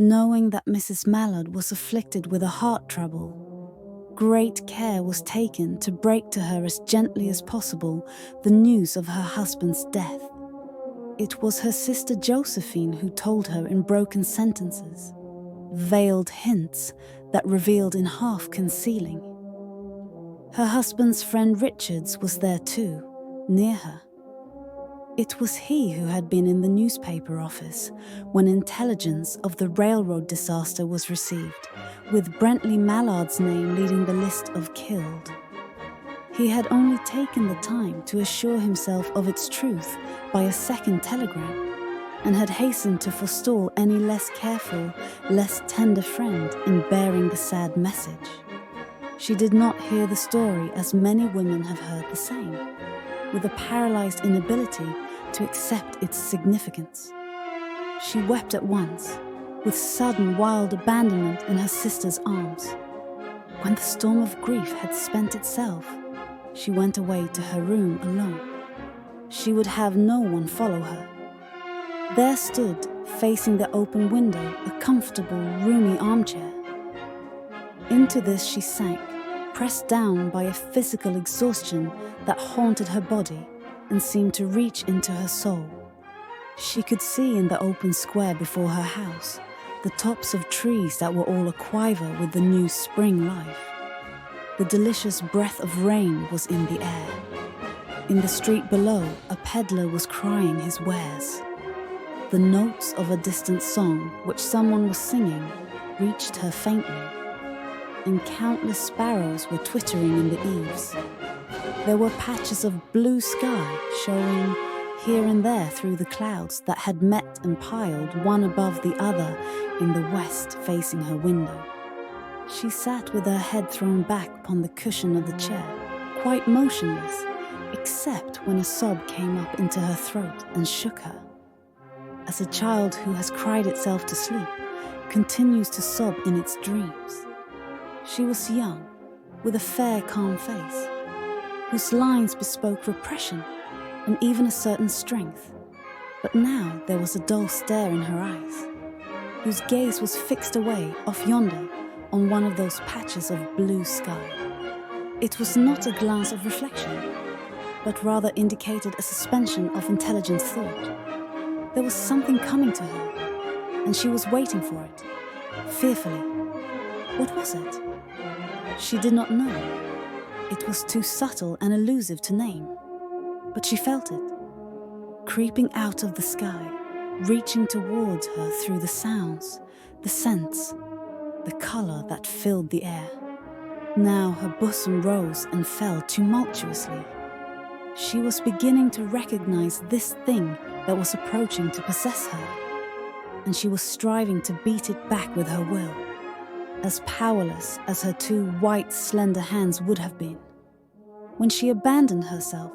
Knowing that Mrs. Mallard was afflicted with a heart trouble, great care was taken to break to her as gently as possible the news of her husband's death. It was her sister Josephine who told her in broken sentences, veiled hints that revealed in half concealing. Her husband's friend Richards was there too, near her. It was he who had been in the newspaper office when intelligence of the railroad disaster was received, with Brentley Mallard's name leading the list of killed. He had only taken the time to assure himself of its truth by a second telegram, and had hastened to forestall any less careful, less tender friend in bearing the sad message. She did not hear the story as many women have heard the same, with a paralyzed inability to accept its significance. She wept at once, with sudden wild abandonment in her sister's arms. When the storm of grief had spent itself, she went away to her room alone. She would have no one follow her. There stood, facing the open window, a comfortable, roomy armchair. Into this she sank, pressed down by a physical exhaustion that haunted her body and seemed to reach into her soul. She could see in the open square before her house the tops of trees that were all aquiver with the new spring life. The delicious breath of rain was in the air. In the street below, a peddler was crying his wares. The notes of a distant song, which someone was singing, reached her faintly, and countless sparrows were twittering in the eaves. There were patches of blue sky showing here and there through the clouds that had met and piled one above the other in the west facing her window. She sat with her head thrown back upon the cushion of the chair, quite motionless, except when a sob came up into her throat and shook her. As a child who has cried itself to sleep continues to sob in its dreams. She was young, with a fair, calm face, whose lines bespoke repression and even a certain strength. But now there was a dull stare in her eyes, whose gaze was fixed away off yonder on one of those patches of blue sky. It was not a glance of reflection, but rather indicated a suspension of intelligent thought. There was something coming to her, and she was waiting for it, fearfully. What was it? She did not know. It was too subtle and elusive to name. But she felt it, creeping out of the sky, reaching towards her through the sounds, the scents, the color that filled the air. Now her bosom rose and fell tumultuously. She was beginning to recognize this thing that was approaching to possess her, and she was striving to beat it back with her will, as powerless as her two white, slender hands would have been. When she abandoned herself,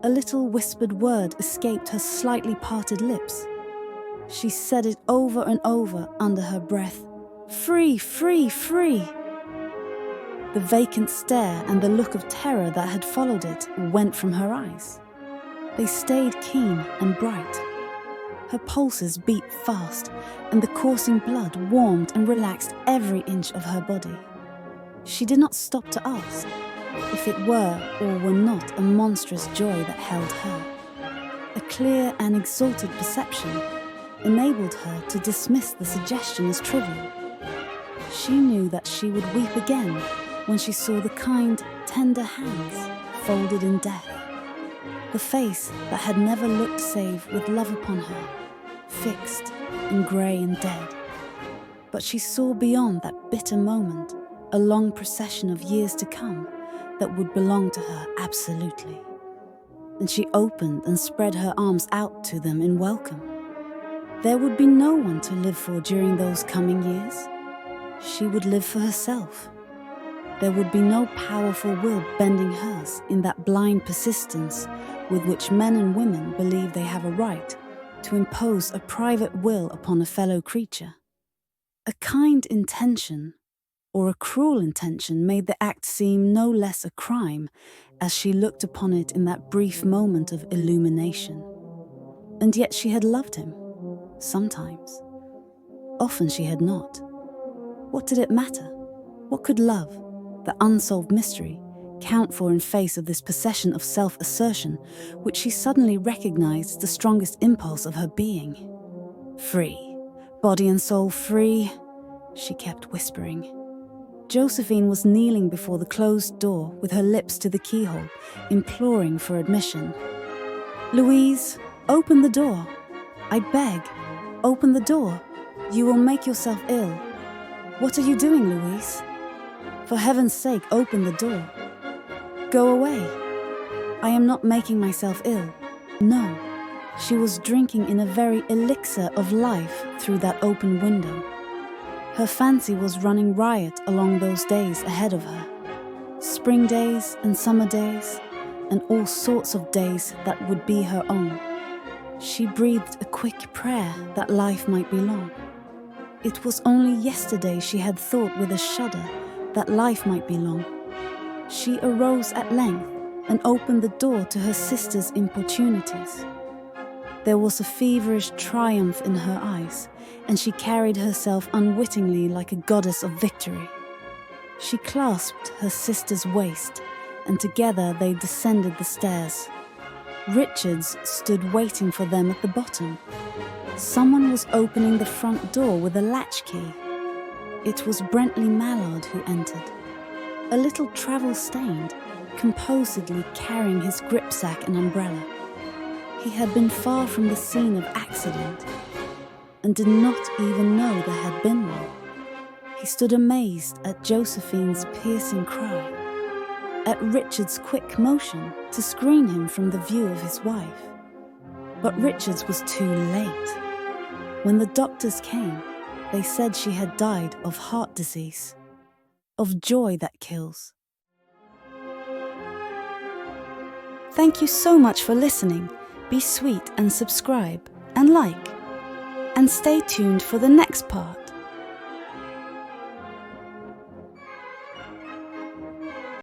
a little whispered word escaped her slightly parted lips. She said it over and over under her breath, "Free, free, free!" The vacant stare and the look of terror that had followed it went from her eyes. They stayed keen and bright. Her pulses beat fast, and the coursing blood warmed and relaxed every inch of her body. She did not stop to ask if it were or were not a monstrous joy that held her. A clear and exalted perception enabled her to dismiss the suggestion as trivial. She knew that she would weep again when she saw the kind, tender hands folded in death, the face that had never looked save with love upon her, fixed and grey and dead. But she saw beyond that bitter moment a long procession of years to come that would belong to her absolutely. And she opened and spread her arms out to them in welcome. There would be no one to live for during those coming years. She would live for herself. There would be no powerful will bending hers in that blind persistence with which men and women believe they have a right to impose a private will upon a fellow creature. A kind intention or a cruel intention made the act seem no less a crime as she looked upon it in that brief moment of illumination. And yet she had loved him, sometimes. Often she had not. What did it matter? What could love, the unsolved mystery, count for in face of this possession of self-assertion, which she suddenly recognized the strongest impulse of her being? Free, body and soul free, she kept whispering. Josephine was kneeling before the closed door with her lips to the keyhole, imploring for admission. Louise, open the door. I beg, open the door. You will make yourself ill. What are you doing, Louise? For heaven's sake, open the door. Go away. I am not making myself ill. No, she was drinking in a very elixir of life through that open window. Her fancy was running riot along those days ahead of her. Spring days and summer days, and all sorts of days that would be her own. She breathed a quick prayer that life might be long. It was only yesterday she had thought with a shudder that life might be long. She arose at length and opened the door to her sister's importunities. There was a feverish triumph in her eyes, and she carried herself unwittingly like a goddess of victory. She clasped her sister's waist, and together they descended the stairs. Richards stood waiting for them at the bottom. Someone was opening the front door with a latchkey. It was Brentley Mallard who entered, a little travel-stained, composedly carrying his gripsack and umbrella. He had been far from the scene of accident, and did not even know there had been one. He stood amazed at Josephine's piercing cry, at Richard's quick motion to screen him from the view of his wife. But Richards was too late. When the doctors came, they said she had died of heart disease, of joy that kills. Thank you so much for listening. Be sweet and subscribe and like. And stay tuned for the next part.